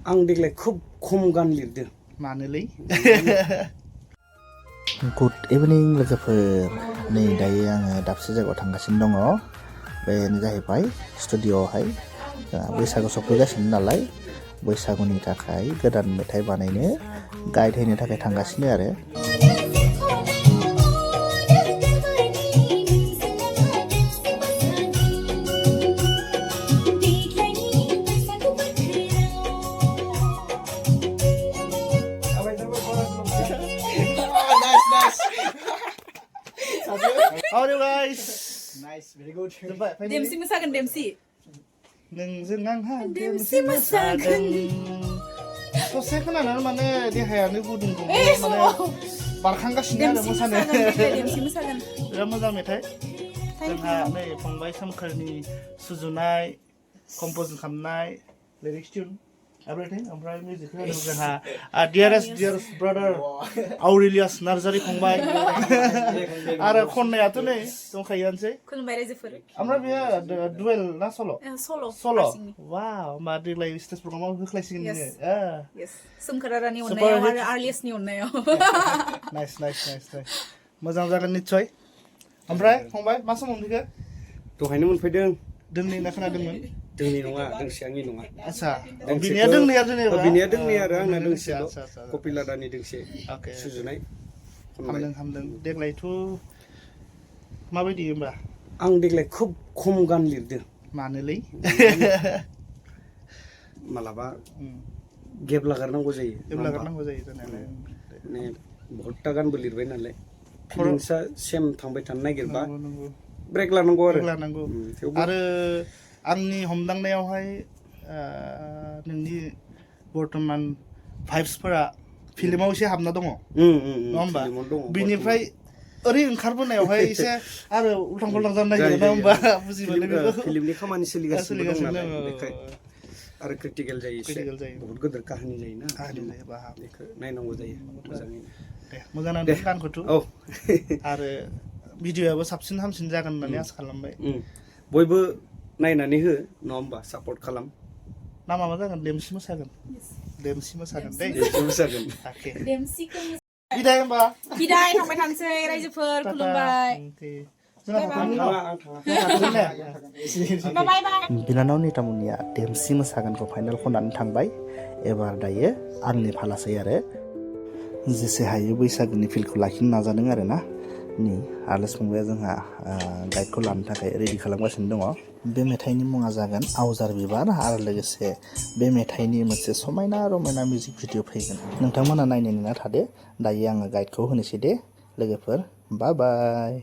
आं देग्लाय खोब खम गान लिरदों मानोलै गुड इभिनिं लोगोफोर नै दायो आङो दाबसे जायगायाव थांगासिनो दङ बेनो जाहैबाय स्टुडिअआवहाय बैसागु सफैगासिनो नालाय बैसागुनि थाखाय गोदान मेथाइ बानायनो गाइड होनो थाखाय थांगासिनो आरो How are you guys? Nice, very good. Demsi mosaगोन demsi. नोंजों आंहा demsi मोसागोन. ससे खोनानानै माने देहायानो गुदुं गुदुं माने बारखांगासिनो आरो मोसानो. Demsi mosaगोन. बिराद मोजां मेथाइ. जोंहा नै फंबाय सोमखोरनि सुजुनाय, कम्प'ज खालामनाय, लिरिक्स टिउन everything ओमफ्राय मिउजिक होदों जोंहा dearest brother Malen Narzari फंबाय आरो खननायाथ' नै दंखायोआनोसै खुलुमबाय रायजोफोर ओमफ्राय बेयो दुवेल ना सल' सल' वाव होमबा देग्लाय स्टेज प्रग्रामाव होख्लायसिगोन नोङो यस सोमखोरारानि अननायाव आरो आर्लियासनि अननायाव नाइस मोजां जागोन निस्सय ओमफ्राय फंबाय मा समाव मोनफैखो दहायनो मोनफैदों दोंनै होनना खोनादोंमोन दोंनै नङा दोंसे आंनि नङा आच्छा बिनिया दोंनै आरो जेनेबा बिनिया दोंनै आरो आंना दोंसेल' कपिलादानि दोंसे सुजुनाय हामदों देग्लायथ' माबायदि होमबा आं देग्लाय खोब खम गान लिरदों मानोलै मालाबा गेप लागारनांगौ जायो जानायालाय माने बहुतटा गानबो लिरबाय नालाय फिलिंसआ सेम थांबाय थानो नागिरबा ब्रेक लानांगौ आरो आंनि हमदांनायावहाय नोंनि बर्तमान भाइब्सफोरा फिल्माव एसे हाबना दङ नङा होमबा बिनिफ्राय ओरै ओंखारबोनायावहाय एसे आरो उल्टां फाल्टां जानो नागिरो ना होमबा बुजि मोनो बेखौ फिल्मनि खामानि सोलिगासिनो दं नालाय बेखाय आरो क्रिटिकेल जायो बहुत गिदिर काहानि जायोना बेखौ नायनांगौ जायो मोजाङैनो दे मोजाङानो गानखौथ' आरो भिडिअ'आबो साबसिन हामसिन जागोन होननानै आसा खालामबाय बयबो नायनानै हो नङा होमबा सापर्ट खालाम नामा मा जागोन देमसि मोसागोन दै देमसि मोसागोन देमसिखौ बिदाय होमबा बिदाय थांबाय थानोसै रायजोफोर खुलुमबाय बिनानाव नितामनिया देमसि मोसागोनखौ फाइनाल खननानै थांबाय एबार दायो आंनि फालासै आरो जेसे हायो बैसागुनि फिलखौ लाखिनो नाजादों आरो ना नि आरलेस फंबाया जोंहा गाइडखौ लानो थाखाय रेडि खालामगासिनो दङ बे मेथाइनि मुङा जागोन आवजार बिबार आरो लोगोसे बे मेथाइनि मोनसे समायना रमायना मिउजिक भिडिअ फैगोन नोंथांमोना नायनो नेना थादो दायो आङो गाइडखौ होनोसै दे लोगोफोर बाय